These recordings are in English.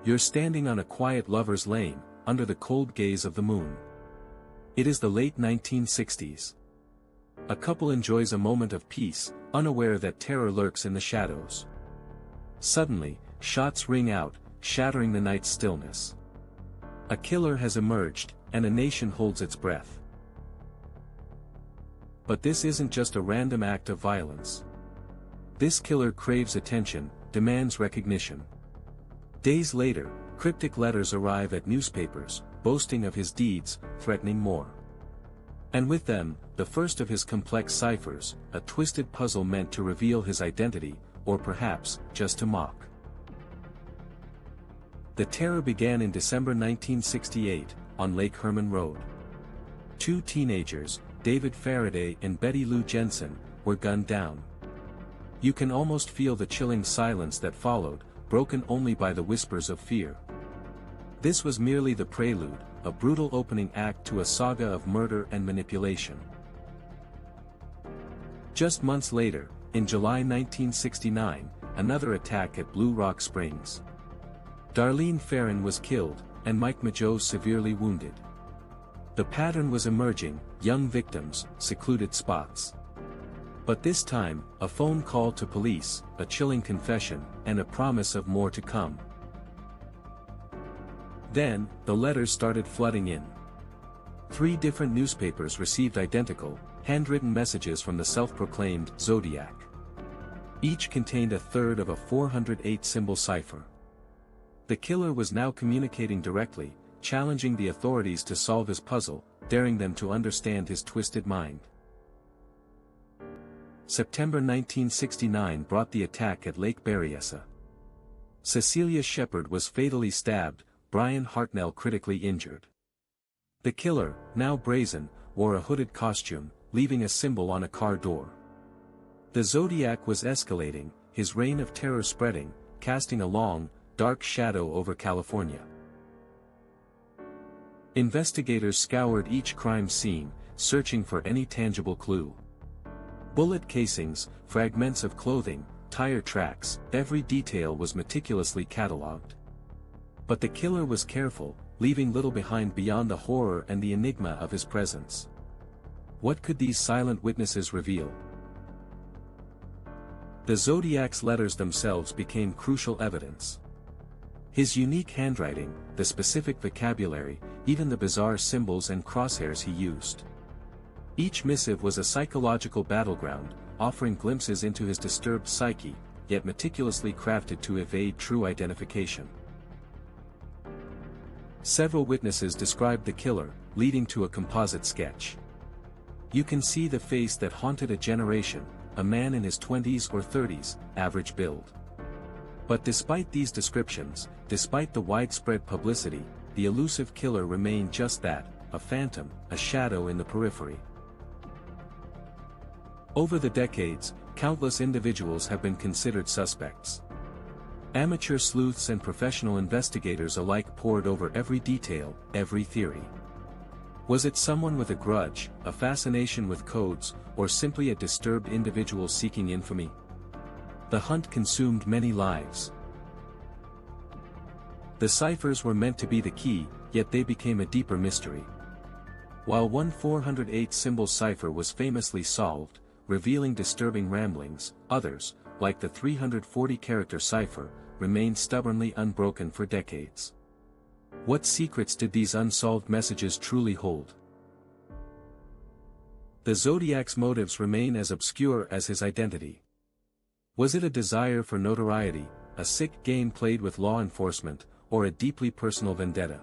You're standing on a quiet lover's lane, under the cold gaze of the moon. It is the late 1960s. A couple enjoys a moment of peace, unaware that terror lurks in the shadows. Suddenly, shots ring out, shattering the night's stillness. A killer has emerged, and a nation holds its breath. But this isn't just a random act of violence. This killer craves attention, demands recognition. Days later, cryptic letters arrive at newspapers, boasting of his deeds, threatening more. And with them, the first of his complex ciphers, a twisted puzzle meant to reveal his identity, or perhaps, just to mock. The terror began in December 1968, on Lake Herman Road. Two teenagers, David Faraday and Betty Lou Jensen, were gunned down. You can almost feel the chilling silence that followed, broken only by the whispers of fear. This was merely the prelude, a brutal opening act to a saga of murder and manipulation. Just months later, in July 1969, another attack at Blue Rock Springs. Darlene Ferrin was killed, and Mike Mageau severely wounded. The pattern was emerging: young victims, secluded spots. But this time, a phone call to police, a chilling confession, and a promise of more to come. Then, the letters started flooding in. 3 different newspapers received identical, handwritten messages from the self-proclaimed Zodiac. Each contained a third of a 408-symbol cipher. The killer was now communicating directly, challenging the authorities to solve his puzzle, daring them to understand his twisted mind. September 1969 brought the attack at Lake Berryessa. Cecilia Shepard was fatally stabbed, Brian Hartnell critically injured. The killer, now brazen, wore a hooded costume, leaving a symbol on a car door. The Zodiac was escalating, his reign of terror spreading, casting a long, dark shadow over California. Investigators scoured each crime scene, searching for any tangible clue. Bullet casings, fragments of clothing, tire tracks, every detail was meticulously catalogued. But the killer was careful, leaving little behind beyond the horror and the enigma of his presence. What could these silent witnesses reveal? The Zodiac's letters themselves became crucial evidence. His unique handwriting, the specific vocabulary, even the bizarre symbols and crosshairs he used. Each missive was a psychological battleground, offering glimpses into his disturbed psyche, yet meticulously crafted to evade true identification. Several witnesses described the killer, leading to a composite sketch. You can see the face that haunted a generation, a man in his 20s or 30s, average build. But despite these descriptions, despite the widespread publicity, the elusive killer remained just that, a phantom, a shadow in the periphery. Over the decades, countless individuals have been considered suspects. Amateur sleuths and professional investigators alike pored over every detail, every theory. Was it someone with a grudge, a fascination with codes, or simply a disturbed individual seeking infamy? The hunt consumed many lives. The ciphers were meant to be the key, yet they became a deeper mystery. While one 408-symbol cipher was famously solved, revealing disturbing ramblings, others, like the 340-character cipher, remained stubbornly unbroken for decades. What secrets did these unsolved messages truly hold? The Zodiac's motives remain as obscure as his identity. Was it a desire for notoriety, a sick game played with law enforcement, or a deeply personal vendetta?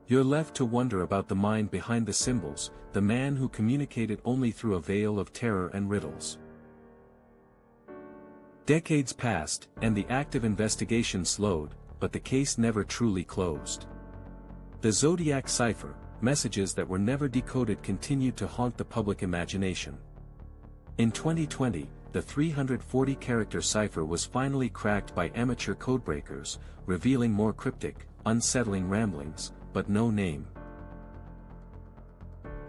You're left to wonder about the mind behind the symbols, the man who communicated only through a veil of terror and riddles. Decades passed, and the active investigation slowed, but the case never truly closed. The Zodiac cipher, messages that were never decoded, continued to haunt the public imagination. In 2020, the 340-character cipher was finally cracked by amateur codebreakers, revealing more cryptic, unsettling ramblings, but no name.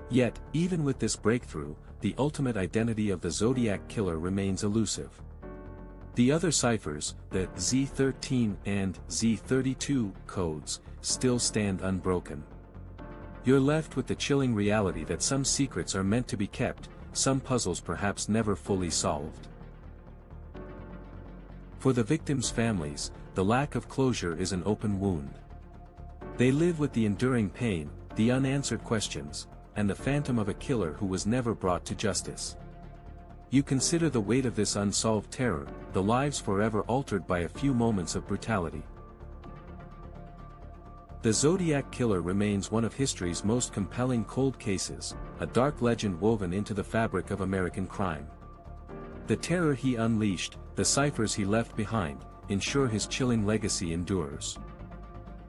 Yet, even with this breakthrough, the ultimate identity of the Zodiac killer remains elusive. The other ciphers, the Z13 and Z32 codes, still stand unbroken. You're left with the chilling reality that some secrets are meant to be kept, some puzzles perhaps never fully solved. For the victims' families, the lack of closure is an open wound. They live with the enduring pain, the unanswered questions, and the phantom of a killer who was never brought to justice. You consider the weight of this unsolved terror, the lives forever altered by a few moments of brutality. The Zodiac Killer remains one of history's most compelling cold cases, a dark legend woven into the fabric of American crime. The terror he unleashed, the ciphers he left behind, ensure his chilling legacy endures.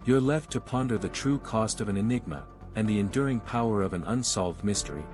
You're left to ponder the true cost of an enigma, and the enduring power of an unsolved mystery.